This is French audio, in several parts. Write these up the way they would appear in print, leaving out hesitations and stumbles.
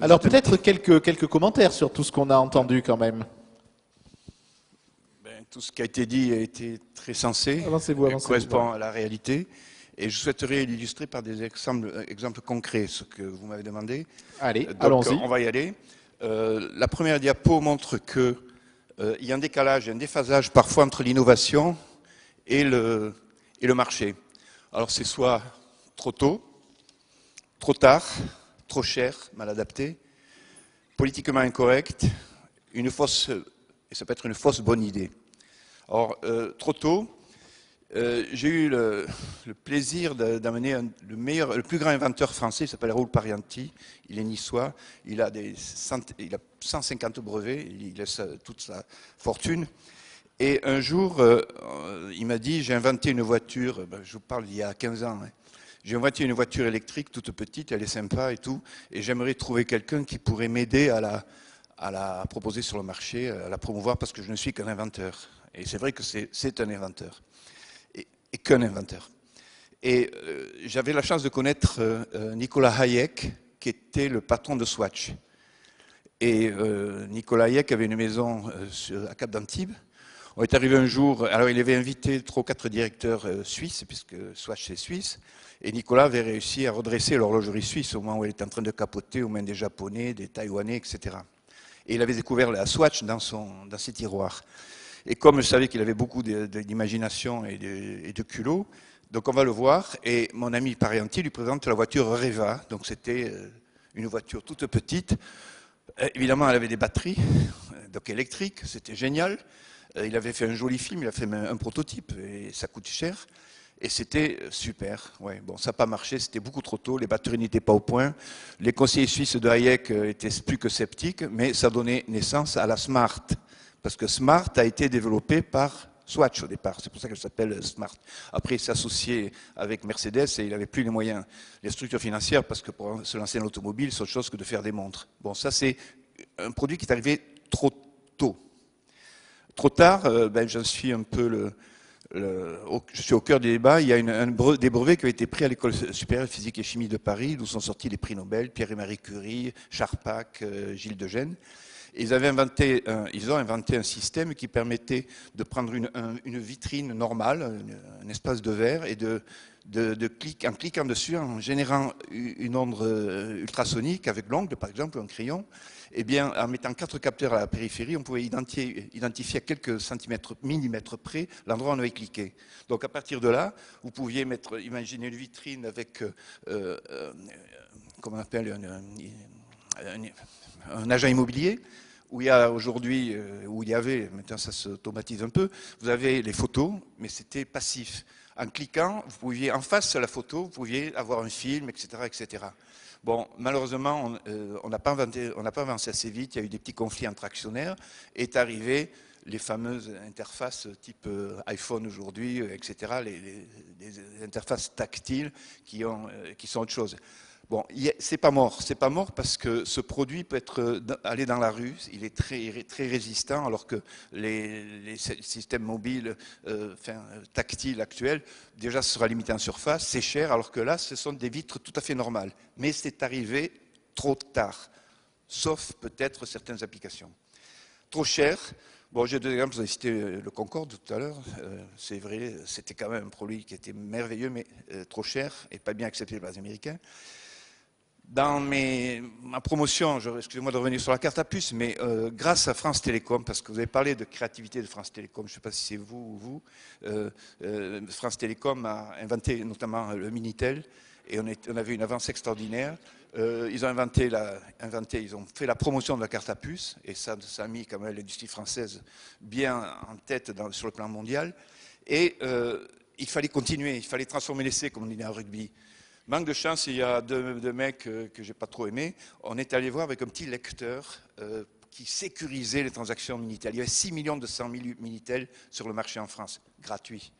Alors peut-être quelques commentaires sur tout ce qu'on a entendu quand même. Tout ce qui a été dit a été très sensé, Avancez-vous, et correspond voilà. à la réalité. Et je souhaiterais l'illustrer par des exemples concrets, ce que vous m'avez demandé. Allez, Donc allons-y. on va y aller. La première diapo montre qu'il y a un décalage, un déphasage parfois entre l'innovation et le marché. Alors c'est soit trop tôt, trop tard, trop cher, mal adapté, politiquement incorrect, une fausse, et ça peut être une fausse bonne idée. Or, trop tôt, j'ai eu le plaisir d'amener le plus grand inventeur français, il s'appelle Raoul Parianti, il est niçois, il a 150 brevets, il laisse toute sa fortune. Et un jour, il m'a dit, j'ai inventé une voiture, je vous parle d'il y a 15 ans, hein. J'ai inventé une voiture électrique toute petite, elle est sympa et tout, et j'aimerais trouver quelqu'un qui pourrait m'aider à la proposer sur le marché, à la promouvoir, parce que je ne suis qu'un inventeur. Et c'est vrai que c'est un inventeur, et qu'un inventeur. Et j'avais la chance de connaître Nicolas Hayek, qui était le patron de Swatch. Et Nicolas Hayek avait une maison à Cap d'Antibes. On est arrivé un jour, alors il avait invité 3 ou 4 directeurs suisses, puisque Swatch c'est suisse, et Nicolas avait réussi à redresser l'horlogerie suisse au moment où elle était en train de capoter aux mains des Japonais, des Taïwanais, etc. Et il avait découvert la Swatch dans ses tiroirs. Et comme je savais qu'il avait beaucoup d'imagination et de culot, donc on va le voir, et mon ami Parianti lui présente la voiture Reva, donc c'était une voiture toute petite. Évidemment, elle avait des batteries, donc électriques, c'était génial. Il avait fait un joli film, il a fait un prototype, et ça coûte cher. Et c'était super. Ouais, bon, ça n'a pas marché, c'était beaucoup trop tôt, les batteries n'étaient pas au point. Les conseillers suisses de Hayek étaient plus que sceptiques, mais ça donnait naissance à la Smart. Parce que Smart a été développé par Swatch au départ, c'est pour ça qu'elle s'appelle Smart. Après, il s'est associé avec Mercedes et il n'avait plus les moyens, les structures financières, parce que pour se lancer dans l'automobile, c'est autre chose que de faire des montres. Bon, ça c'est un produit qui est arrivé trop tôt. Trop tard, j'en suis un peu je suis au cœur du débat. Il y a des brevets qui ont été pris à l'École supérieure de physique et chimie de Paris, d'où sont sortis les prix Nobel, Pierre et Marie Curie, Charpak, Gilles de Gène. Et ils ont inventé un système qui permettait de prendre une vitrine normale, un espace de verre, et en cliquant dessus, en générant une onde ultrasonique avec l'ongle, par exemple, ou un crayon, eh bien, en mettant 4 capteurs à la périphérie, on pouvait identifier à quelques millimètres près l'endroit où on avait cliqué. Donc à partir de là, vous pouviez imaginer une vitrine avec, comment on appelle, un agent immobilier, où il y a aujourd'hui, où il y avait, maintenant ça s'automatise un peu, vous avez les photos, mais c'était passif. En cliquant, vous pouviez, en face de la photo, vous pouviez avoir un film, etc., etc. Bon, malheureusement, on n'a pas avancé assez vite, il y a eu des petits conflits entre actionnaires, est arrivé les fameuses interfaces type iPhone aujourd'hui, etc., les interfaces tactiles qui sont autre chose. Bon, c'est pas mort parce que ce produit peut aller dans la rue, il est très résistant, alors que les systèmes mobiles, tactiles actuels, déjà ce sera limité en surface, c'est cher, alors que là, ce sont des vitres tout à fait normales. Mais c'est arrivé trop tard, sauf peut-être certaines applications. Trop cher. Bon, j'ai 2 exemples, vous avez cité le Concorde tout à l'heure, c'est vrai, c'était quand même un produit qui était merveilleux, mais trop cher et pas bien accepté par les Américains. Dans ma promotion, excusez-moi de revenir sur la carte à puce, mais grâce à France Télécom, parce que vous avez parlé de créativité de France Télécom, je ne sais pas si c'est vous ou vous, France Télécom a inventé notamment le Minitel, et on avait une avance extraordinaire. Ils ont fait la promotion de la carte à puce, et ça a mis quand même l'industrie française bien en tête sur le plan mondial. Et il fallait continuer, il fallait transformer l'essai, comme on dit en rugby. Manque de chance, il y a deux mecs que j'ai pas trop aimés. On est allé voir avec un petit lecteur qui sécurisait les transactions Minitel. Il y avait 6 100 000 Minitel sur le marché en France, gratuit.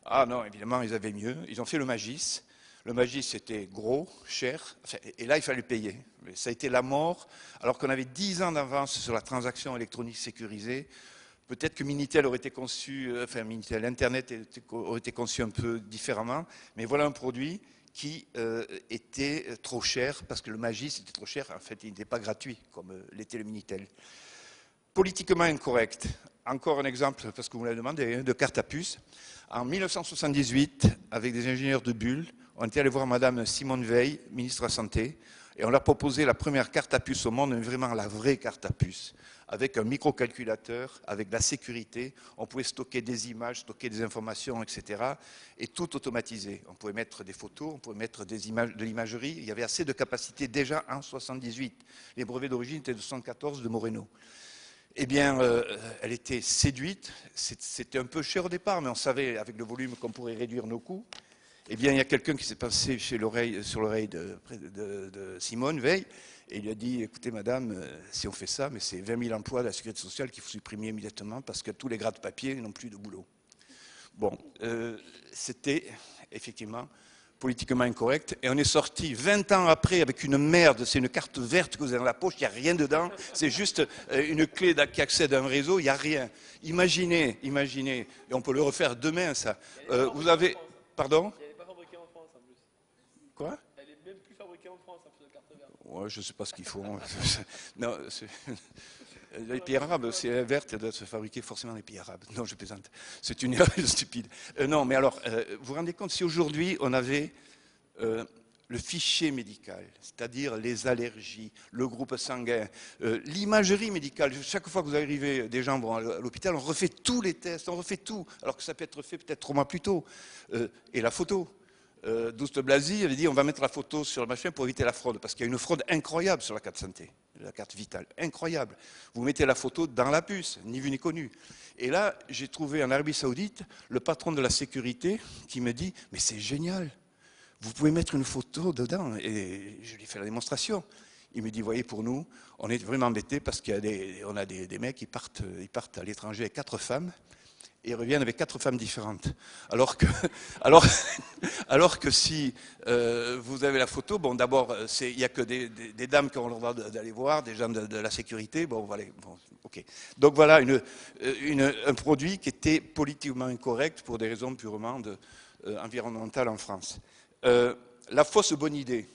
Ah non, évidemment, ils avaient mieux. Ils ont fait le Magis. Le Magis, c'était gros, cher, et là, il fallait payer. Mais ça a été la mort, alors qu'on avait 10 ans d'avance sur la transaction électronique sécurisée. Peut-être que Minitel aurait été conçu, Internet aurait été conçu un peu différemment, mais voilà un produit qui était trop cher, parce que le Magis était trop cher, en fait il n'était pas gratuit, comme l'était le Minitel. Politiquement incorrect, encore un exemple, parce que vous me l'avez demandé, hein, de carte à puce. En 1978, avec des ingénieurs de Bulle, on était allé voir Madame Simone Veil, ministre de la Santé, et on leur proposait la première carte à puce au monde, mais vraiment la vraie carte à puce, avec un microcalculateur, avec de la sécurité. On pouvait stocker des images, stocker des informations, etc. Et tout automatisé. On pouvait mettre des photos, on pouvait mettre des images, de l'imagerie. Il y avait assez de capacité déjà en 1978. Les brevets d'origine étaient de 1974 de Moreno. Eh bien, elle était séduite. C'était un peu cher au départ, mais on savait avec le volume qu'on pourrait réduire nos coûts. Eh bien, il y a quelqu'un qui s'est passé sur l'oreille de Simone Veil et il lui a dit, écoutez madame, si on fait ça, mais c'est 20 000 emplois de la sécurité sociale qu'il faut supprimer immédiatement parce que tous les grades papier n'ont plus de boulot. Bon, c'était effectivement politiquement incorrect. Et on est sorti 20 ans après avec une merde, c'est une carte verte que vous avez dans la poche, il n'y a rien dedans, c'est juste une clé qui accède à un réseau, il n'y a rien. Imaginez, et on peut le refaire demain ça. Vous avez... Pardon ? Quoi ? Elle est même plus fabriquée en France, la carte verte. Ouais, je ne sais pas ce qu'ils font. Non, les pays arabes, c'est verte, elle doit se fabriquer forcément les pays arabes. Non, je plaisante. C'est une erreur stupide. Non, mais alors, vous vous rendez compte, si aujourd'hui on avait le fichier médical, c'est-à-dire les allergies, le groupe sanguin, l'imagerie médicale, chaque fois que vous arrivez, des gens vont à l'hôpital, on refait tous les tests, on refait tout, alors que ça peut être fait peut-être 3 mois plus tôt. Et la photo. Douste Blazy avait dit on va mettre la photo sur le machin pour éviter la fraude, parce qu'il y a une fraude incroyable sur la carte santé, la carte vitale, incroyable. Vous mettez la photo dans la puce, ni vu ni connu. Et là, j'ai trouvé en Arabie Saoudite le patron de la sécurité qui me dit mais c'est génial, vous pouvez mettre une photo dedans. Et je lui ai fait la démonstration. Il me dit, voyez, pour nous, on est vraiment embêtés parce qu'on a des mecs qui partent à l'étranger avec 4 femmes. Et ils reviennent avec 4 femmes différentes. Alors que si vous avez la photo, bon, d'abord, il n'y a que des dames qui ont le droit d'aller voir, des gens de la sécurité. Bon, voilà. Bon, ok. Donc voilà un produit qui était politiquement incorrect pour des raisons purement environnementales en France. La fausse bonne idée.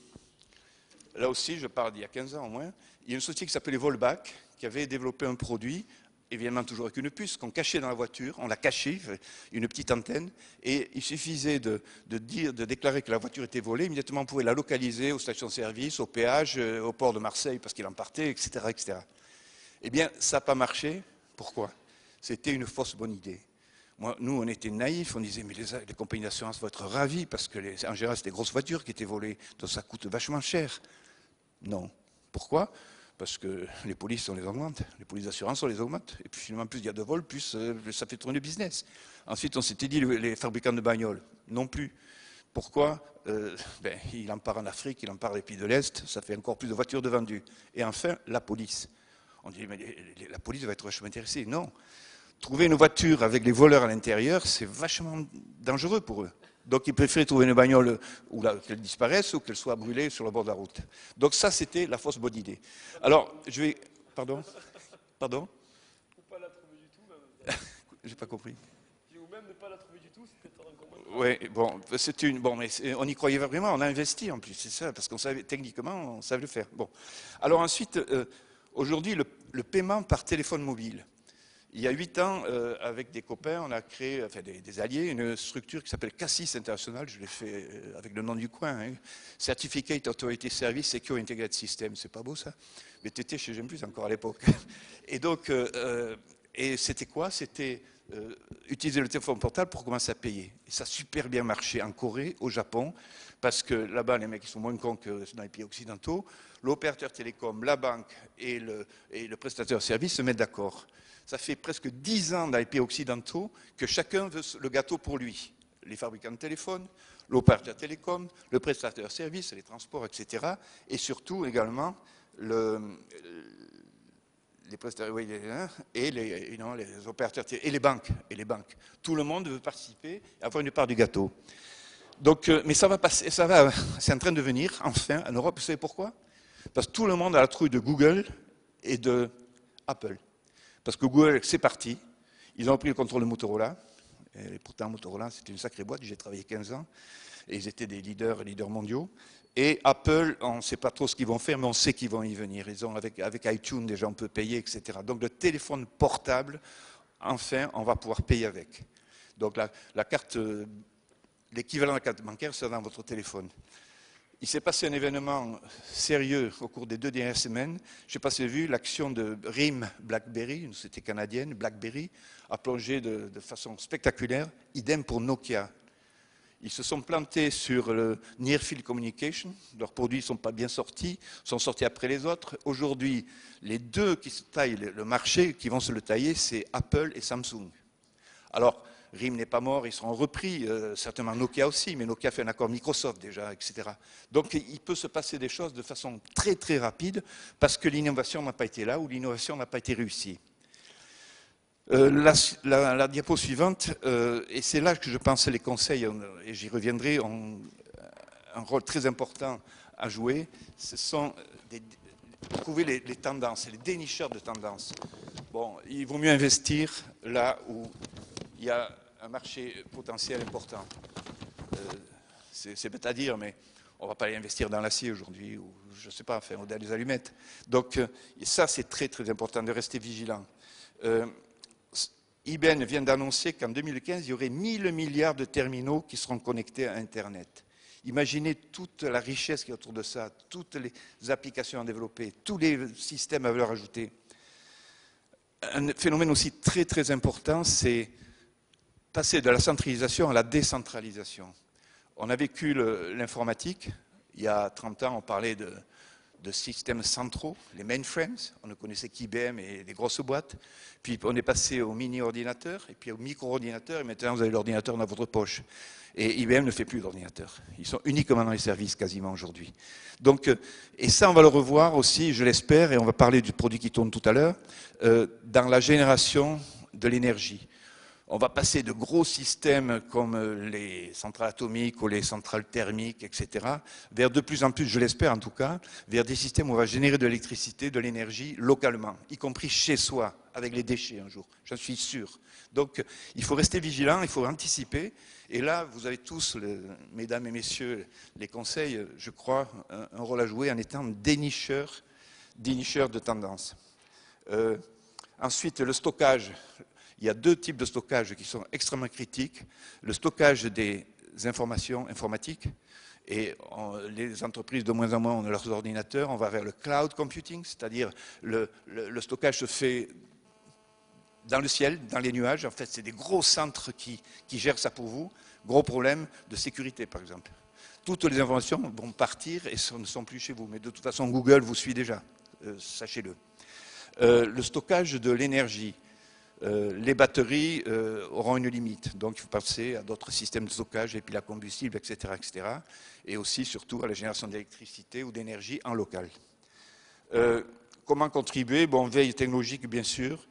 Là aussi, je parle d'il y a 15 ans au moins. Il y a une société qui s'appelait Volbac qui avait développé un produit, évidemment toujours avec une puce, qu'on cachait dans la voiture, on l'a caché, une petite antenne, et il suffisait de déclarer que la voiture était volée, immédiatement on pouvait la localiser aux stations-service, au péage, au port de Marseille parce qu'il en partait, etc., etc. Eh bien, ça n'a pas marché. Pourquoi ? C'était une fausse bonne idée. Nous, on était naïfs, on disait, mais les compagnies d'assurance vont être ravies parce que, en général, c'était des grosses voitures qui étaient volées, donc ça coûte vachement cher. Non. Pourquoi ? Parce que les polices, on les augmente, les polices d'assurance, on les augmente. Et puis finalement, plus il y a de vols, plus ça fait tourner le business. Ensuite, on s'était dit, les fabricants de bagnoles, non plus. Pourquoi ? Il en part en Afrique, il en part des pays de l'Est, ça fait encore plus de voitures de vendues. Et enfin, la police. On dit, mais la police va être vachement intéressée. Non. Trouver une voiture avec les voleurs à l'intérieur, c'est vachement dangereux pour eux. Donc ils préféraient trouver une bagnole où qu'elle disparaisse ou qu'elle soit brûlée sur le bord de la route. Donc ça, c'était la fausse bonne idée. Alors, je vais... Pardon ? Pardon ? Ou pas la trouver du tout, même. J'ai pas compris. Ou même ne pas la trouver du tout, c'était encore moins. Oui, bon, c'était une... Bon, mais on y croyait vraiment, on a investi en plus, c'est ça, parce qu'on savait, techniquement, on savait le faire. Bon. Alors ensuite, aujourd'hui, le paiement par téléphone mobile. Il y a 8 ans, avec des copains, on a créé, enfin des alliés, une structure qui s'appelle Cassis International, je l'ai fait avec le nom du coin, hein. Certificate Authority Service Secure Integrated System, c'est pas beau ça? Mais t'étais chez Gemplus encore à l'époque. Et donc, et c'était quoi? C'était utiliser le téléphone portable pour commencer à payer. Et ça a super bien marché en Corée, au Japon, parce que là-bas, les mecs ils sont moins cons que dans les pays occidentaux. L'opérateur télécom, la banque et le prestataire de service se mettent d'accord. Ça fait presque 10 ans dans les pays occidentaux que chacun veut le gâteau pour lui. Les fabricants de téléphones, l'opérateur télécom, le prestataire de services, les transports, etc. Et surtout également les prestataires et les opérateurs et les banques. Tout le monde veut participer et avoir une part du gâteau. Donc, mais ça va passer, c'est en train de venir enfin en Europe. Vous savez pourquoi? Parce que tout le monde a la trouille de Google et de Apple. Parce que Google, c'est parti. Ils ont pris le contrôle de Motorola. Et pourtant, Motorola, c'était une sacrée boîte. J'ai travaillé 15 ans. et ils étaient des leaders mondiaux. Et Apple, on ne sait pas trop ce qu'ils vont faire, mais on sait qu'ils vont y venir. Ils ont, avec iTunes, déjà, on peut payer, etc. Donc le téléphone portable, enfin, on va pouvoir payer avec. Donc la carte, l'équivalent de la carte bancaire, c'est dans votre téléphone. Il s'est passé un événement sérieux au cours des 2 dernières semaines. Je ne sais pas si vous avez vu, l'action de RIM BlackBerry, une société canadienne, BlackBerry, a plongé de façon spectaculaire. Idem pour Nokia. Ils se sont plantés sur le Near Field Communication. Leurs produits ne sont pas bien sortis, sont sortis après les autres. Aujourd'hui, les deux qui se taillent le marché, qui vont se le tailler, c'est Apple et Samsung. Alors, RIM n'est pas mort, ils seront repris, certainement Nokia aussi, mais Nokia fait un accord Microsoft déjà, etc. Donc il peut se passer des choses de façon très très rapide parce que l'innovation n'a pas été là ou l'innovation n'a pas été réussie. La diapo suivante, et c'est là que je pense que les conseils, et j'y reviendrai, ont un rôle très important à jouer, ce sont trouver les tendances, les dénicheurs de tendances. Bon, il vaut mieux investir là où il y a un marché potentiel important. C'est bête à dire, mais on ne va pas aller investir dans l'acier aujourd'hui, ou je ne sais pas, enfin, ou dans les allumettes. Donc ça, c'est très très important de rester vigilant. IBM vient d'annoncer qu'en 2015, il y aurait 1000 milliards de terminaux qui seront connectés à Internet. Imaginez toute la richesse qui est autour de ça, toutes les applications à développer, tous les systèmes à valeur ajoutée. Un phénomène aussi très très important, c'est passer de la centralisation à la décentralisation. On a vécu l'informatique. Il y a 30 ans, on parlait de systèmes centraux, les mainframes. On ne connaissait qu'IBM et les grosses boîtes. Puis on est passé au mini-ordinateur, et puis au micro-ordinateur, et maintenant vous avez l'ordinateur dans votre poche. Et IBM ne fait plus d'ordinateurs. Ils sont uniquement dans les services quasiment aujourd'hui. Donc, et ça, on va le revoir aussi, je l'espère, et on va parler du produit qui tourne tout à l'heure, dans la génération de l'énergie. On va passer de gros systèmes comme les centrales atomiques ou les centrales thermiques, etc., vers de plus en plus, je l'espère en tout cas, vers des systèmes où on va générer de l'électricité, de l'énergie localement, y compris chez soi, avec les déchets un jour, j'en suis sûr. Donc il faut rester vigilant, il faut anticiper, et là vous avez tous, mesdames et messieurs, les conseils, je crois, un rôle à jouer en étant dénicheurs de tendance. Ensuite, le stockage. Il y a 2 types de stockage qui sont extrêmement critiques. Le stockage des informations informatiques, et les entreprises de moins en moins ont leurs ordinateurs. On va vers le cloud computing, c'est-à-dire le stockage se fait dans le ciel, dans les nuages. En fait, c'est des gros centres qui gèrent ça pour vous. Gros problème de sécurité, par exemple. Toutes les informations vont partir et ne sont plus chez vous. Mais de toute façon, Google vous suit déjà, sachez-le. Le stockage de l'énergie. Les batteries auront une limite, donc il faut passer à d'autres systèmes de stockage, et piles à combustible, etc., etc. Et aussi, surtout, à la génération d'électricité ou d'énergie en local. Comment contribuer? Bon, veille technologique, bien sûr.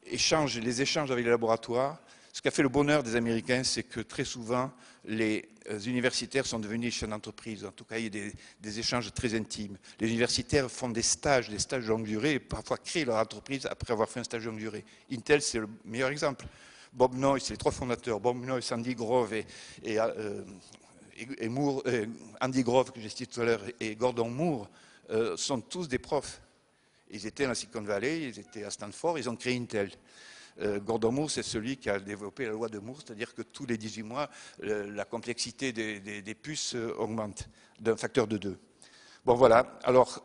Les échanges avec les laboratoires. Ce qui a fait le bonheur des Américains, c'est que très souvent, les universitaires sont devenus chefs d'entreprise. En tout cas, il y a des échanges très intimes. Les universitaires font des stages de longue durée, et parfois créent leur entreprise après avoir fait un stage de longue durée. Intel, c'est le meilleur exemple. Bob Noyce, les 3 fondateurs, Bob Noyce, Andy Grove Andy Grove, que j'ai cité tout à l'heure, et Gordon Moore, sont tous des profs. Ils étaient dans la Silicon Valley, ils étaient à Stanford, ils ont créé Intel. Gordon Moore, c'est celui qui a développé la loi de Moore, c'est-à-dire que tous les 18 mois, la complexité des puces augmente d'un facteur de 2. Bon, voilà. Alors,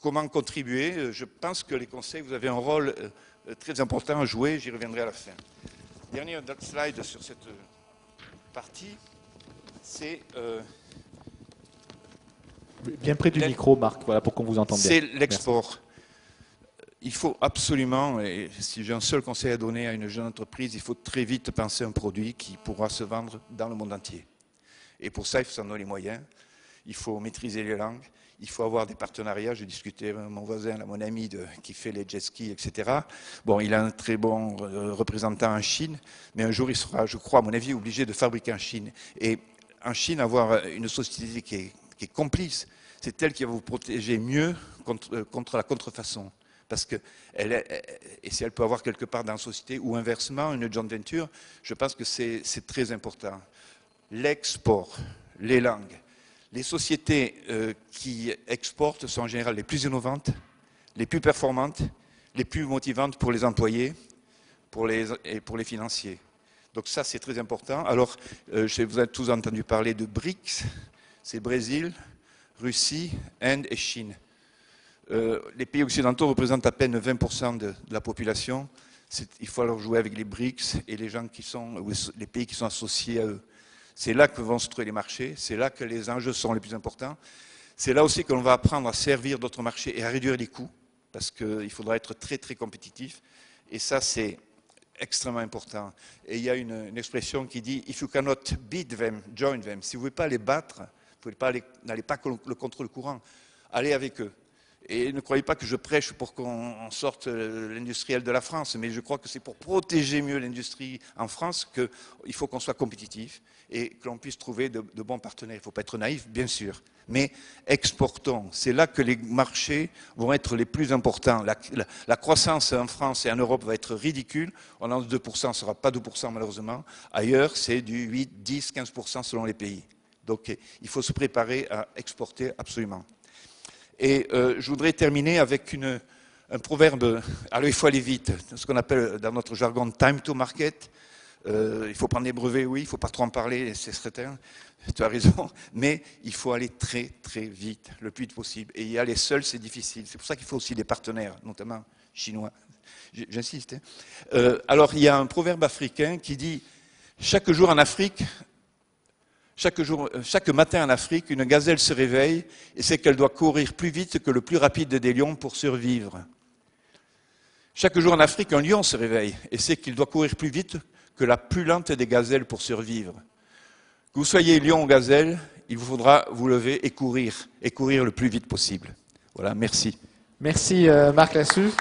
comment contribuer? Je pense que les conseils, vous avez un rôle très important à jouer, j'y reviendrai à la fin. Dernier slide sur cette partie, c'est... Bien près du micro, Marc, voilà, pour qu'on vous entende bien. C'est l'export. Il faut absolument, et si j'ai un seul conseil à donner à une jeune entreprise, il faut très vite penser à un produit qui pourra se vendre dans le monde entier. Et pour ça, il faut s'en donner les moyens, il faut maîtriser les langues, il faut avoir des partenariats. J'ai discuté avec mon voisin, mon ami qui fait les jet skis, etc. Bon, il a un très bon représentant en Chine, mais un jour il sera, je crois, à mon avis, obligé de fabriquer en Chine. Et en Chine, avoir une société qui est complice, c'est elle qui va vous protéger mieux contre la contrefaçon. Parce que, et si elle peut avoir quelque part dans la société, ou inversement, une joint venture, je pense que c'est très important. L'export, les langues. Les sociétés qui exportent sont en général les plus innovantes, les plus performantes, les plus motivantes pour les employés et pour les financiers. Donc ça, c'est très important. Alors, vous avez tous entendu parler de BRICS, c'est Brésil, Russie, Inde et Chine. Les pays occidentaux représentent à peine 20% de la population. Il faut alors jouer avec les BRICS et les pays qui sont associés à eux. C'est là que vont se trouver les marchés, c'est là que les enjeux sont les plus importants. C'est là aussi que l'on va apprendre à servir d'autres marchés et à réduire les coûts, parce qu'il faudra être très très compétitif. Et ça, c'est extrêmement important. Et il y a une expression qui dit « If you cannot beat them, join them ». Si vous ne pouvez pas les battre, n'allez pas contre le courant, allez avec eux. Et ne croyez pas que je prêche pour qu'on sorte l'industriel de la France, mais je crois que c'est pour protéger mieux l'industrie en France qu'il faut qu'on soit compétitif et que l'on puisse trouver de bons partenaires. Il ne faut pas être naïf, bien sûr, mais exportons. C'est là que les marchés vont être les plus importants. La croissance en France et en Europe va être ridicule. On en 2%, ce ne sera pas 2% malheureusement. Ailleurs, c'est du 8, 10, 15% selon les pays. Donc il faut se préparer à exporter absolument. Et je voudrais terminer avec un proverbe, alors il faut aller vite, ce qu'on appelle dans notre jargon time to market. Il faut prendre des brevets, oui, il ne faut pas trop en parler, c'est certain, tu as raison, mais il faut aller très très vite, le plus vite possible. Et y aller seul, c'est difficile. C'est pour ça qu'il faut aussi des partenaires, notamment chinois. J'insiste. Alors il y a un proverbe africain qui dit « Chaque jour en Afrique, chaque matin en Afrique, une gazelle se réveille et c'est qu'elle doit courir plus vite que le plus rapide des lions pour survivre. Chaque jour en Afrique, un lion se réveille et c'est qu'il doit courir plus vite que la plus lente des gazelles pour survivre. Que vous soyez lion ou gazelle, il vous faudra vous lever et courir le plus vite possible. Voilà, merci. Merci Marc Lassus.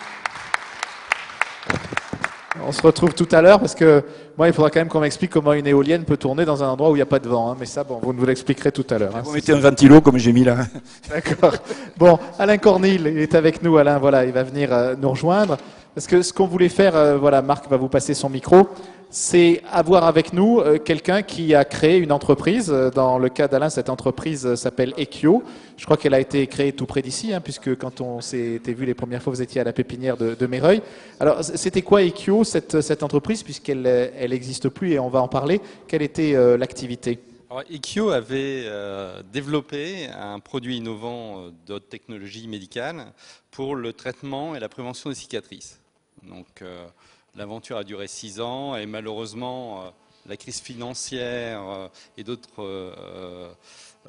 On se retrouve tout à l'heure parce que moi, il faudra quand même qu'on m'explique comment une éolienne peut tourner dans un endroit où il n'y a pas de vent. Hein. Mais ça, bon, vous nous l'expliquerez tout à l'heure. Hein. Vous mettez un ventilo comme j'ai mis là. D'accord. Bon, Alain Cornille, il est avec nous. Alain, voilà, il va venir nous rejoindre. Parce que ce qu'on voulait faire, voilà, Marc va vous passer son micro, c'est avoir avec nous quelqu'un qui a créé une entreprise. Dans le cas d'Alain, cette entreprise s'appelle Ekio. Je crois qu'elle a été créée tout près d'ici, hein, puisque quand on s'était vu les premières fois, vous étiez à la pépinière de Méreuil. Alors, c'était quoi Ekio, cette entreprise, puisqu'elle elle n'existe plus et on va en parler. Quelle était l'activité ? Alors, Ekio avait développé un produit innovant de haute technologie médicale pour le traitement et la prévention des cicatrices. Donc, l'aventure a duré 6 ans et malheureusement, la crise financière et d'autres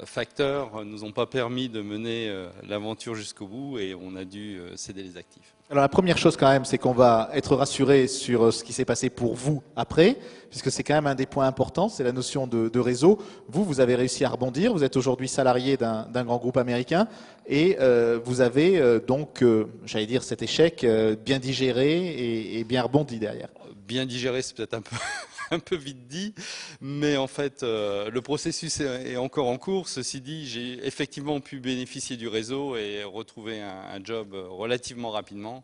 facteurs nous ont pas permis de mener l'aventure jusqu'au bout et on a dû céder les actifs. Alors la première chose quand même, c'est qu'on va être rassuré sur ce qui s'est passé pour vous après, puisque c'est quand même un des points importants, c'est la notion de réseau. Vous avez réussi à rebondir, vous êtes aujourd'hui salarié d'un grand groupe américain et vous avez donc, j'allais dire, cet échec bien digéré et bien rebondi derrière. Bien digéré, c'est peut-être un peu vite dit, mais en fait, le processus est encore en cours. Ceci dit, j'ai effectivement pu bénéficier du réseau et retrouver un job relativement rapidement,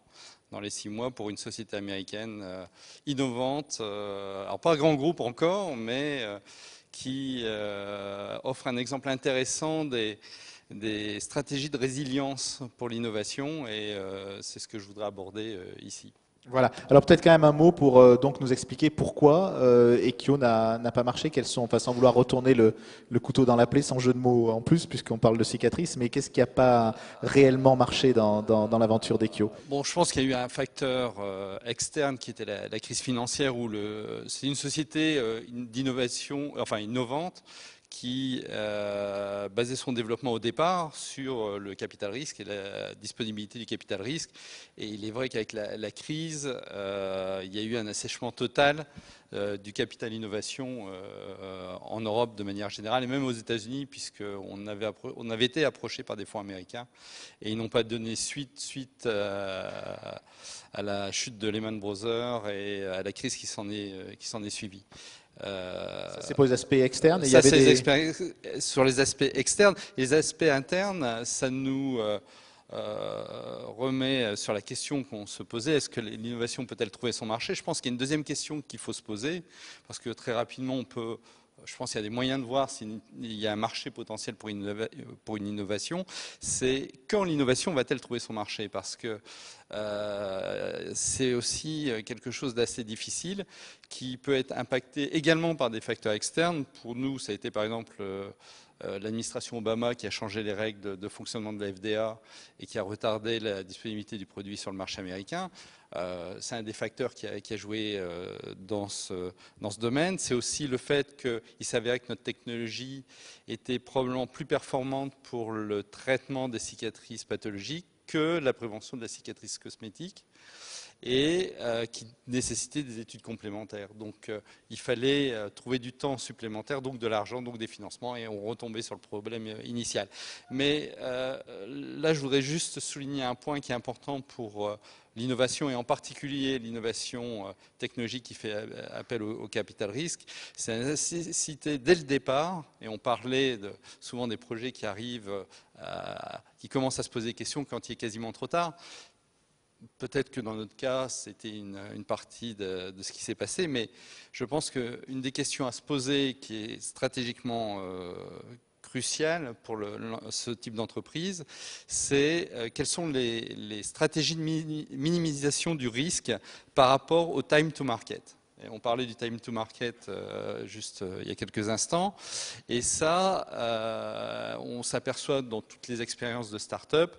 dans les 6 mois, pour une société américaine innovante. Alors pas un grand groupe encore, mais qui offre un exemple intéressant des stratégies de résilience pour l'innovation, et c'est ce que je voudrais aborder ici. Voilà. Alors peut-être quand même un mot pour donc nous expliquer pourquoi Ekio n'a pas marché, quels sont, enfin, sans vouloir retourner le couteau dans la plaie, sans jeu de mots en plus, puisqu'on parle de cicatrices, mais qu'est-ce qui n'a pas réellement marché dans l'aventure d'Ekio ? Bon, je pense qu'il y a eu un facteur externe qui était la crise financière, où c'est une société d'innovation, enfin innovante, qui basait son développement au départ sur le capital risque et la disponibilité du capital risque. Et il est vrai qu'avec la crise, il y a eu un assèchement total du capital innovation en Europe de manière générale, et même aux États-Unis, puisqu'on avait été approché par des fonds américains et ils n'ont pas donné suite à la chute de Lehman Brothers et à la crise qui s'en est suivie. C'est pour les aspects externes. Ça, c'est sur les aspects externes. Les aspects internes, ça nous remet sur la question qu'on se posait, est-ce que l'innovation peut-elle trouver son marché ? Je pense qu'il y a une deuxième question qu'il faut se poser, parce que très rapidement on peut je pense qu'il y a des moyens de voir s'il y a un marché potentiel pour une innovation, c'est quand l'innovation va-t-elle trouver son marché? Parce que c'est aussi quelque chose d'assez difficile qui peut être impacté également par des facteurs externes. Pour nous, ça a été par exemple l'administration Obama qui a changé les règles de fonctionnement de la FDA et qui a retardé la disponibilité du produit sur le marché américain. C'est un des facteurs qui a joué dans ce domaine. C'est aussi le fait qu'il s'avérait que notre technologie était probablement plus performante pour le traitement des cicatrices pathologiques que la prévention de la cicatrice cosmétique et qui nécessitait des études complémentaires. Donc il fallait trouver du temps supplémentaire, donc de l'argent, donc des financements, et on retombait sur le problème initial. Mais là, je voudrais juste souligner un point qui est important pour l'innovation, et en particulier l'innovation technologique qui fait appel au capital risque. C'est la nécessité dès le départ, et on parlait souvent des projets qui arrivent, qui commencent à se poser des questions quand il est quasiment trop tard. Peut-être que dans notre cas, c'était une partie de ce qui s'est passé, mais je pense qu'une des questions à se poser qui est stratégiquement cruciale pour ce type d'entreprise, c'est quelles sont les stratégies de minimisation du risque par rapport au time to market. Et on parlait du time to market juste il y a quelques instants, et ça, on s'aperçoit dans toutes les expériences de start-up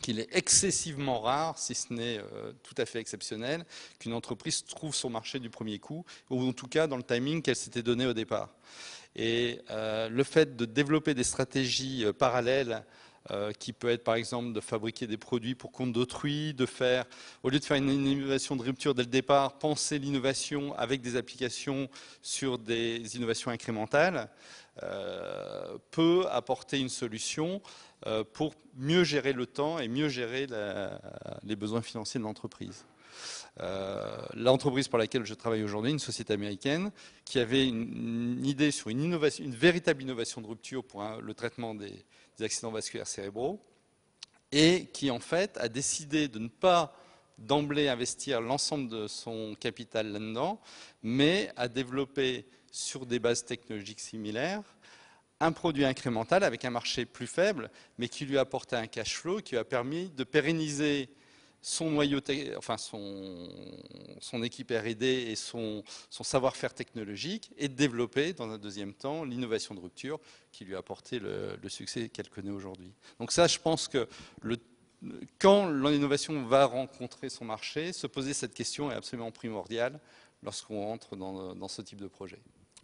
qu'il est excessivement rare, si ce n'est tout à fait exceptionnel, qu'une entreprise trouve son marché du premier coup, ou en tout cas dans le timing qu'elle s'était donné au départ. Et le fait de développer des stratégies parallèles, qui peut être par exemple de fabriquer des produits pour compte d'autrui, de faire, au lieu de faire une innovation de rupture dès le départ, penser l'innovation avec des applications sur des innovations incrémentales, peut apporter une solution pour mieux gérer le temps et mieux gérer les besoins financiers de l'entreprise. L'entreprise pour laquelle je travaille aujourd'hui, une société américaine, qui avait une idée sur une véritable innovation de rupture pour le traitement des accidents vasculaires cérébraux, et qui en fait a décidé de ne pas d'emblée investir l'ensemble de son capital là-dedans, mais à développer sur des bases technologiques similaires un produit incrémental avec un marché plus faible, mais qui lui a apporté un cash flow, qui lui a permis de pérenniser son noyau, enfin son équipe R&D et son savoir-faire technologique, et de développer dans un deuxième temps l'innovation de rupture qui lui a apporté le succès qu'elle connaît aujourd'hui. Donc ça, je pense que quand l'innovation va rencontrer son marché, se poser cette question est absolument primordial lorsqu'on entre dans ce type de projet.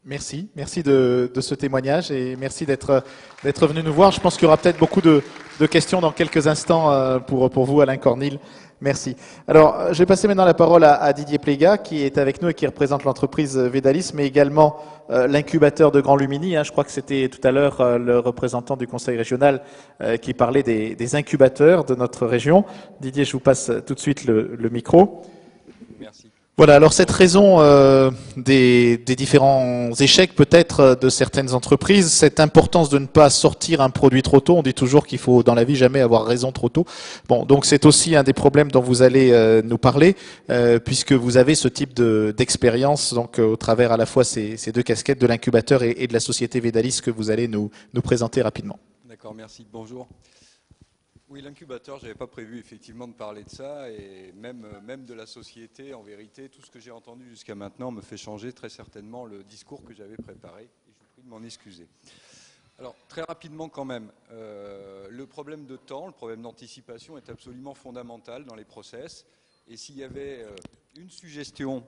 Merci de ce témoignage et merci d'être venu nous voir. Je pense qu'il y aura peut-être beaucoup de questions dans quelques instants pour vous, Alain Cornil. Merci. Alors, je vais passer maintenant la parole à Didier Pléga, qui est avec nous et qui représente l'entreprise Vedalis, mais également l'incubateur de Grand Lumini. Je crois que c'était tout à l'heure le représentant du conseil régional qui parlait des incubateurs de notre région. Didier, je vous passe tout de suite le micro. Merci. Voilà, alors cette raison des différents échecs peut-être de certaines entreprises, cette importance de ne pas sortir un produit trop tôt, on dit toujours qu'il faut dans la vie jamais avoir raison trop tôt. Bon, donc c'est aussi un des problèmes dont vous allez nous parler, puisque vous avez ce type d'expérience, donc au travers à la fois ces deux casquettes de l'incubateur et de la société Vedalis que vous allez nous présenter rapidement. D'accord, merci. Bonjour. Oui, l'incubateur, je n'avais pas prévu effectivement de parler de ça, et même de la société, en vérité, tout ce que j'ai entendu jusqu'à maintenant me fait changer très certainement le discours que j'avais préparé, et je vous prie de m'en excuser. Alors, très rapidement quand même, le problème de temps, le problème d'anticipation est absolument fondamental dans les process, et s'il y avait une suggestion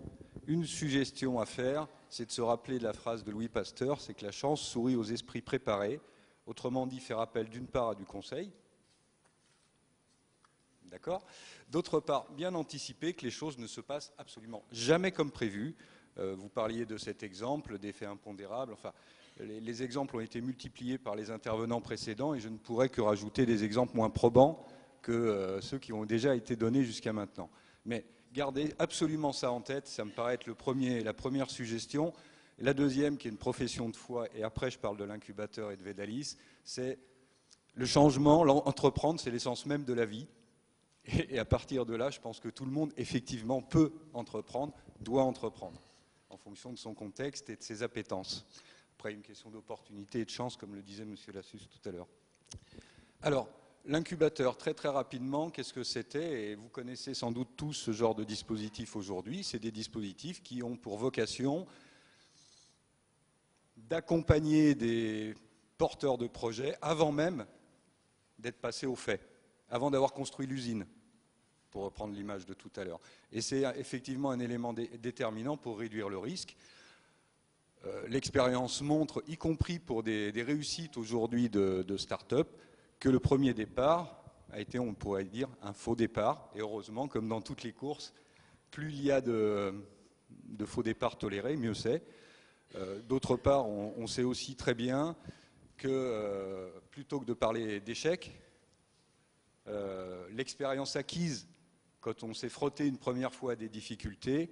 à faire, c'est de se rappeler de la phrase de Louis Pasteur, c'est que la chance sourit aux esprits préparés, autrement dit faire appel d'une part à du conseil, d'accord. D'autre part, bien anticiper que les choses ne se passent absolument jamais comme prévu. Vous parliez de cet exemple d'effet impondérable. Enfin, les exemples ont été multipliés par les intervenants précédents et je ne pourrais que rajouter des exemples moins probants que ceux qui ont déjà été donnés jusqu'à maintenant. Mais gardez absolument ça en tête. Ça me paraît être la première suggestion. La deuxième, qui est une profession de foi, et après je parle de l'incubateur et de Vedalis, c'est le changement. Entreprendre, c'est l'essence même de la vie. Et à partir de là, je pense que tout le monde, effectivement, peut entreprendre, doit entreprendre, en fonction de son contexte et de ses appétences. Après, une question d'opportunité et de chance, comme le disait M. Lassus tout à l'heure. Alors, l'incubateur, très très rapidement, qu'est-ce que c'était? Et vous connaissez sans doute tous ce genre de dispositif aujourd'hui. C'est des dispositifs qui ont pour vocation d'accompagner des porteurs de projets avant même d'être passés au fait, avant d'avoir construit l'usine, pour reprendre l'image de tout à l'heure. Et c'est effectivement un élément déterminant pour réduire le risque. L'expérience montre, y compris pour des réussites aujourd'hui de start-up, que le premier départ a été, on pourrait dire, un faux départ. Et heureusement, comme dans toutes les courses, plus il y a de faux départs tolérés, mieux c'est. D'autre part, on sait aussi très bien que plutôt que de parler d'échec, l'expérience acquise quand on s'est frotté une première fois à des difficultés,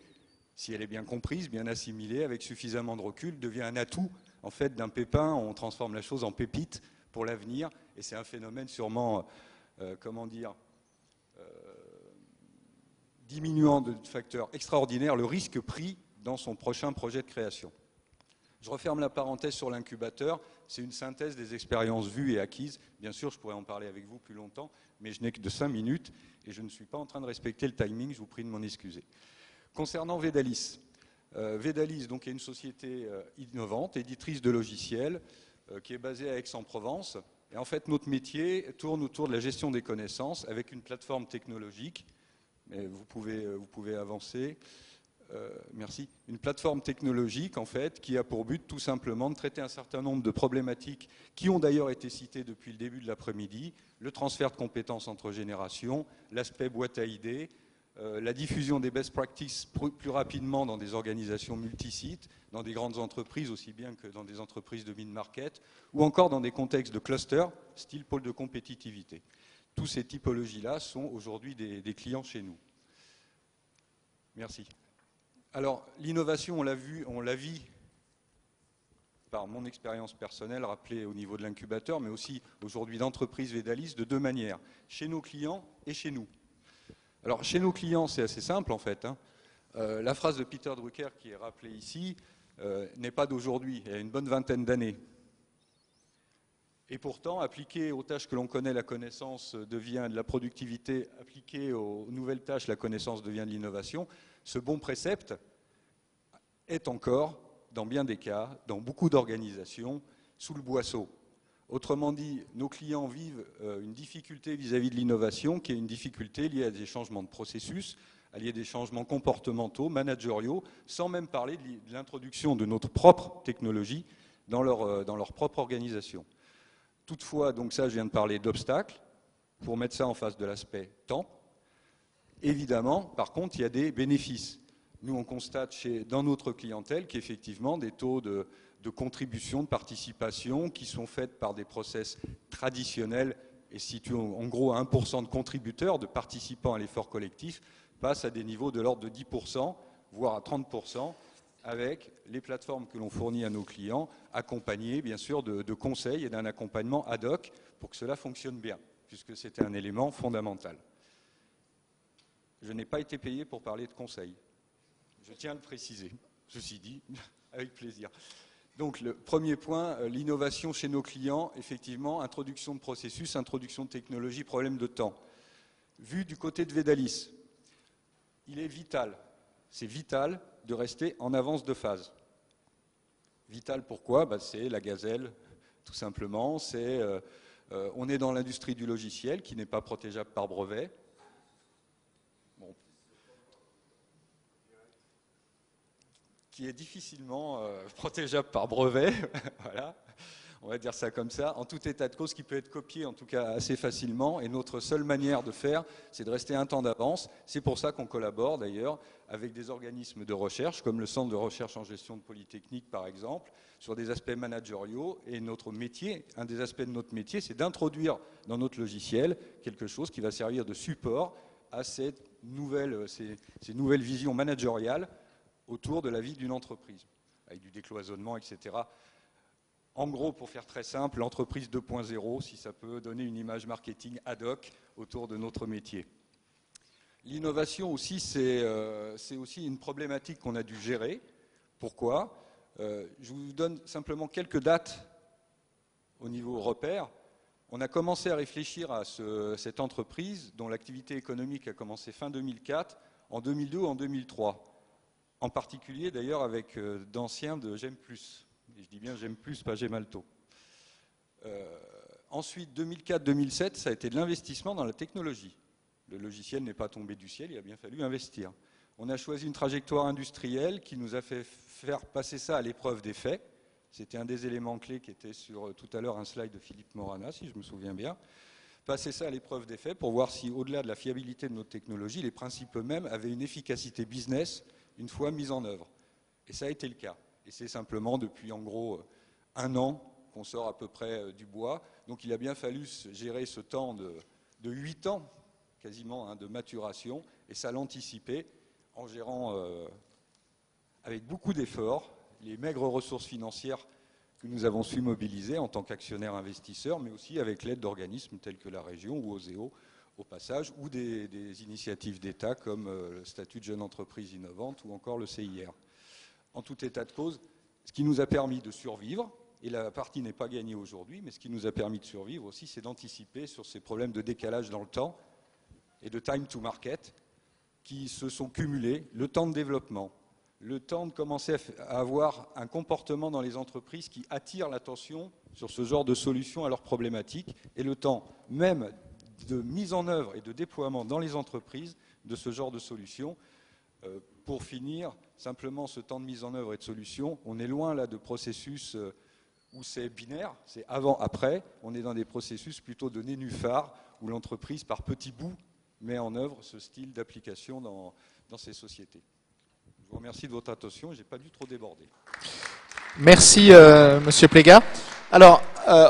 si elle est bien comprise, bien assimilée, avec suffisamment de recul, devient un atout. En fait, d'un pépin, on transforme la chose en pépite pour l'avenir. Et c'est un phénomène sûrement, diminuant de facteurs extraordinaires le risque pris dans son prochain projet de création. Je referme la parenthèse sur l'incubateur. C'est une synthèse des expériences vues et acquises. Bien sûr, je pourrais en parler avec vous plus longtemps, mais je n'ai que de 5 minutes et je ne suis pas en train de respecter le timing. Je vous prie de m'en excuser. Concernant Vedalis, Vedalis donc, est une société innovante, éditrice de logiciels, qui est basée à Aix-en-Provence. Et en fait, notre métier tourne autour de la gestion des connaissances avec une plateforme technologique. Mais vous pouvez avancer. Merci. Une plateforme technologique, en fait, qui a pour but tout simplement de traiter un certain nombre de problématiques qui ont d'ailleurs été citées depuis le début de l'après-midi. Le transfert de compétences entre générations, l'aspect boîte à idées, la diffusion des best practices plus rapidement dans des organisations multisites, dans des grandes entreprises aussi bien que dans des entreprises de mid-market, ou encore dans des contextes de cluster, style pôle de compétitivité. Tous ces typologies-là sont aujourd'hui des clients chez nous. Merci. Alors, l'innovation, on la vit par mon expérience personnelle, rappelée au niveau de l'incubateur, mais aussi aujourd'hui d'entreprise Vedalis, de deux manières, chez nos clients et chez nous. Alors, chez nos clients, c'est assez simple en fait. La phrase de Peter Drucker qui est rappelée ici n'est pas d'aujourd'hui, elle a une bonne vingtaine d'années. Et pourtant, appliquée aux tâches que l'on connaît, la connaissance devient de la productivité, appliquée aux nouvelles tâches, la connaissance devient de l'innovation. Ce bon précepte est encore, dans bien des cas, dans beaucoup d'organisations, sous le boisseau. Autrement dit, nos clients vivent une difficulté vis-à-vis de l'innovation, qui est une difficulté liée à des changements de processus, liée à des changements comportementaux, managériaux, sans même parler de l'introduction de notre propre technologie dans leur propre organisation. Toutefois, donc ça, je viens de parler d'obstacles, pour mettre ça en face de l'aspect temps. Évidemment, par contre, il y a des bénéfices. Nous, on constate dans notre clientèle qu'effectivement, des taux de contribution, de participation qui sont faites par des process traditionnels et situés en gros à 1% de contributeurs, de participants à l'effort collectif, passent à des niveaux de l'ordre de 10%, voire à 30%, avec les plateformes que l'on fournit à nos clients, accompagnées bien sûr de conseils et d'un accompagnement ad hoc pour que cela fonctionne bien, puisque c'était un élément fondamental. Je n'ai pas été payé pour parler de conseils. Je tiens à le préciser, ceci dit, avec plaisir. Donc le premier point, l'innovation chez nos clients, effectivement, introduction de processus, introduction de technologie, problème de temps. Vu du côté de Vedalis, il est vital, c'est vital de rester en avance de phase. Vital pourquoi? C'est la gazelle, tout simplement. On est dans l'industrie du logiciel qui n'est pas protégeable par brevet. Bon. Qui est difficilement protégeable par brevet, voilà, on va dire ça comme ça, en tout état de cause, qui peut être copié en tout cas assez facilement, et notre seule manière de faire, c'est de rester un temps d'avance. C'est pour ça qu'on collabore d'ailleurs avec des organismes de recherche, comme le Centre de recherche en gestion de Polytechnique par exemple, sur des aspects managériaux, et notre métier, un des aspects de notre métier, c'est d'introduire dans notre logiciel quelque chose qui va servir de support à ces nouvelles visions managériales autour de la vie d'une entreprise, avec du décloisonnement, etc. En gros, pour faire très simple, l'entreprise 2.0, si ça peut donner une image marketing ad hoc autour de notre métier. L'innovation aussi, c'est aussi une problématique qu'on a dû gérer. Pourquoi ? Je vous donne simplement quelques dates au niveau repère. On a commencé à réfléchir à cette entreprise dont l'activité économique a commencé fin 2004, en 2002 ou en 2003. En particulier d'ailleurs avec d'anciens de J'aime Plus. Et je dis bien J'aime Plus, pas Gemalto. Ensuite, 2004-2007, ça a été de l'investissement dans la technologie. Le logiciel n'est pas tombé du ciel, il a bien fallu investir. On a choisi une trajectoire industrielle qui nous a fait faire passer ça à l'épreuve des faits. C'était un des éléments clés qui était sur tout à l'heure un slide de Philippe Morana, si je me souviens bien. Passer ça à l'épreuve des faits pour voir si, au-delà de la fiabilité de notre technologie, les principes eux-mêmes avaient une efficacité business une fois mis en œuvre. Et ça a été le cas. Et c'est simplement depuis en gros 1 an qu'on sort à peu près du bois. Donc il a bien fallu gérer ce temps de 8 ans, quasiment, de maturation, et ça l'anticiper en gérant avec beaucoup d'efforts les maigres ressources financières que nous avons su mobiliser en tant qu'actionnaires investisseurs, mais aussi avec l'aide d'organismes tels que la région ou OSEO, au passage, ou des initiatives d'État comme le statut de jeune entreprise innovante ou encore le CIR. En tout état de cause, ce qui nous a permis de survivre, et la partie n'est pas gagnée aujourd'hui, mais ce qui nous a permis de survivre aussi, c'est d'anticiper sur ces problèmes de décalage dans le temps et de time to market qui se sont cumulés, le temps de développement, le temps de commencer à avoir un comportement dans les entreprises qui attire l'attention sur ce genre de solutions à leurs problématiques, et le temps même de mise en œuvre et de déploiement dans les entreprises de ce genre de solutions. Pour finir, simplement ce temps de mise en œuvre et de solutions, on est loin là de processus où c'est binaire, c'est avant-après, on est dans des processus plutôt de nénuphar, où l'entreprise, par petits bouts, met en œuvre ce style d'application dans ces sociétés. Je vous remercie de votre attention, je n'ai pas dû trop déborder. Merci Monsieur Pléga. Alors,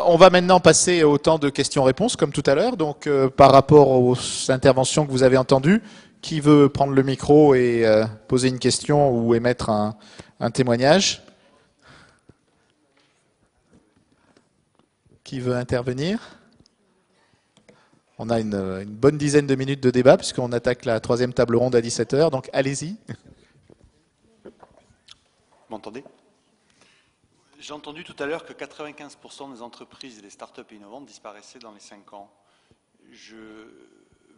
on va maintenant passer au temps de questions-réponses, comme tout à l'heure. Donc, par rapport aux interventions que vous avez entendues, qui veut prendre le micro et poser une question ou émettre un témoignage ? Qui veut intervenir ? On a une bonne dizaine de minutes de débat, puisqu'on attaque la 3e table ronde à 17h, donc allez-y. Vous m'entendez ? J'ai entendu tout à l'heure que 95% des entreprises et des startups innovantes disparaissaient dans les 5 ans. Je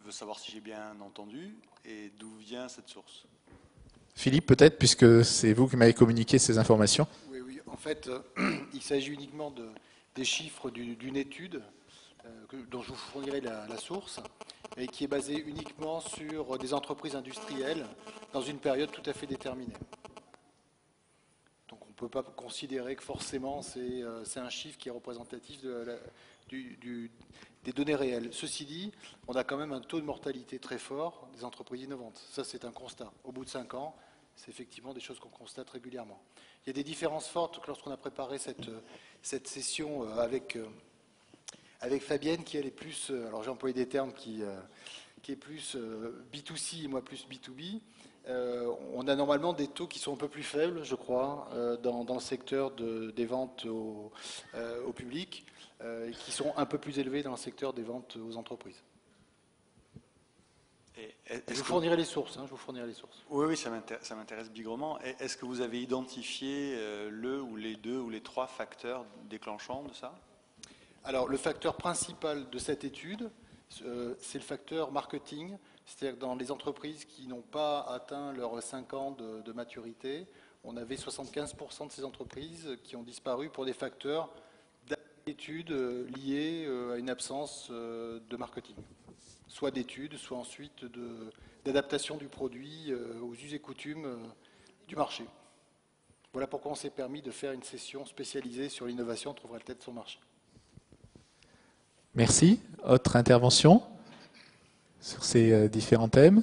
veux savoir si j'ai bien entendu et d'où vient cette source. Philippe, peut-être, puisque c'est vous qui m'avez communiqué ces informations. Oui. En fait, il s'agit uniquement des chiffres d'une étude dont je vous fournirai la source, et qui est basée uniquement sur des entreprises industrielles dans une période tout à fait déterminée. Donc on ne peut pas considérer que forcément c'est un chiffre qui est représentatif des données réelles. Ceci dit, on a quand même un taux de mortalité très fort des entreprises innovantes. Ça, c'est un constat. Au bout de 5 ans, c'est effectivement des choses qu'on constate régulièrement. Il y a des différences fortes lorsqu'on a préparé cette session avec Fabienne, qui elle est plus, alors j'ai employé des termes qui est plus B2C et moi plus B2B. On a normalement des taux qui sont un peu plus faibles, je crois, dans le secteur des ventes au public, et qui sont un peu plus élevés dans le secteur des ventes aux entreprises. Je vous fournirai les sources. Oui, ça m'intéresse bigrement. Est-ce que vous avez identifié le ou les 2 ou les 3 facteurs déclenchants de ça ? Alors, le facteur principal de cette étude, c'est le facteur marketing. C'est-à-dire que dans les entreprises qui n'ont pas atteint leurs 5 ans de maturité, on avait 75% de ces entreprises qui ont disparu pour des facteurs d'études liés à une absence de marketing. Soit d'études, soit ensuite d'adaptation du produit aux us et coutumes du marché. Voilà pourquoi on s'est permis de faire une session spécialisée sur l'innovation, trouvera peut-être son marché. Merci. Autre intervention sur ces différents thèmes ?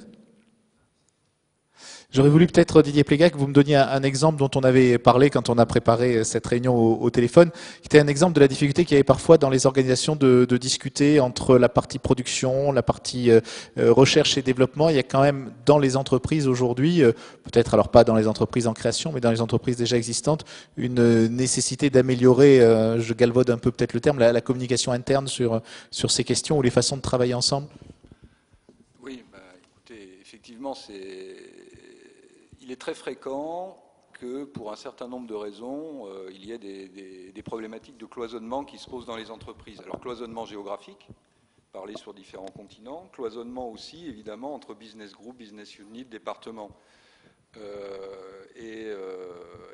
J'aurais voulu peut-être, Didier Pléga, que vous me donniez un exemple dont on avait parlé quand on a préparé cette réunion au téléphone, qui était un exemple de la difficulté qu'il y avait parfois dans les organisations de discuter entre la partie production, la partie recherche et développement. Il y a quand même dans les entreprises aujourd'hui, peut-être alors pas dans les entreprises en création, mais dans les entreprises déjà existantes, une nécessité d'améliorer, je galvaude un peu peut-être le terme, la communication interne sur ces questions ou les façons de travailler ensemble. Oui, écoutez, effectivement, il est très fréquent que pour un certain nombre de raisons, il y ait des problématiques de cloisonnement qui se posent dans les entreprises. Alors cloisonnement géographique, parler sur différents continents, cloisonnement aussi évidemment entre business group, business unit, département. Et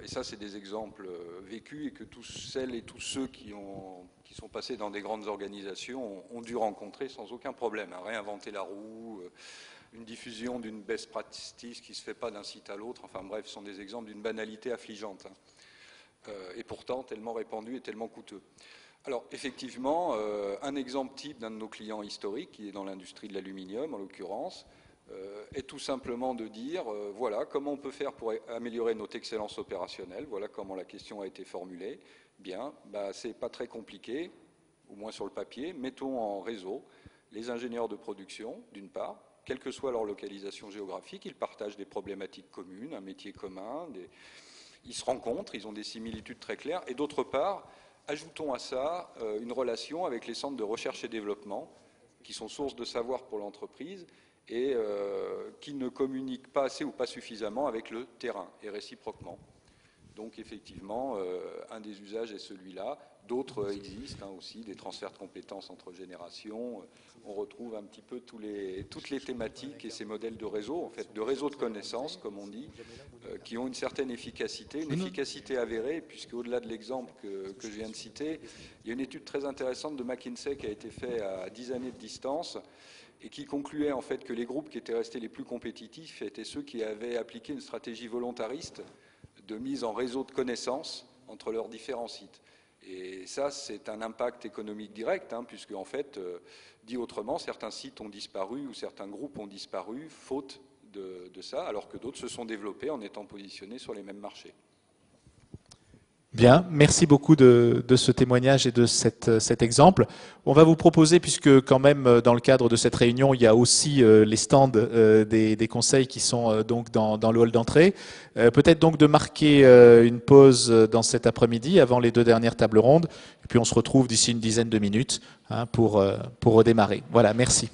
ça, c'est des exemples vécus et que tous celles et tous ceux qui sont passés dans des grandes organisations ont dû rencontrer sans aucun problème. Réinventer la roue, une diffusion d'une best practice qui ne se fait pas d'un site à l'autre. Enfin bref, ce sont des exemples d'une banalité affligeante. Et pourtant tellement répandu et tellement coûteux. Alors effectivement, un exemple type d'un de nos clients historiques, qui est dans l'industrie de l'aluminium en l'occurrence, est tout simplement de dire, voilà, comment on peut faire pour améliorer notre excellence opérationnelle, voilà comment la question a été formulée. Bien, c'est pas très compliqué, au moins sur le papier, mettons en réseau les ingénieurs de production, d'une part, quelle que soit leur localisation géographique, ils partagent des problématiques communes, un métier commun, ils se rencontrent, ils ont des similitudes très claires, et d'autre part, ajoutons à ça une relation avec les centres de recherche et développement, qui sont source de savoir pour l'entreprise, et qui ne communiquent pas assez ou pas suffisamment avec le terrain, et réciproquement. Donc effectivement, un des usages est celui-là. D'autres existent aussi, des transferts de compétences entre générations. On retrouve un petit peu toutes les thématiques et ces modèles de réseau, en fait, de réseau de connaissances, comme on dit, qui ont une certaine efficacité, une efficacité avérée, puisque au-delà de l'exemple que je viens de citer, il y a une étude très intéressante de McKinsey qui a été faite à 10 années de distance et qui concluait en fait que les groupes qui étaient restés les plus compétitifs étaient ceux qui avaient appliqué une stratégie volontariste de mise en réseau de connaissances entre leurs différents sites. Et ça, c'est un impact économique direct, puisque, en fait, dit autrement, certains sites ont disparu ou certains groupes ont disparu faute de ça, alors que d'autres se sont développés en étant positionnés sur les mêmes marchés. Bien, merci beaucoup de ce témoignage et de cet exemple. On va vous proposer, puisque quand même dans le cadre de cette réunion, il y a aussi les stands des conseils qui sont donc dans le hall d'entrée, peut-être donc de marquer une pause dans cet après-midi avant les 2 dernières tables rondes, et puis on se retrouve d'ici une dizaine de minutes pour redémarrer. Voilà, merci.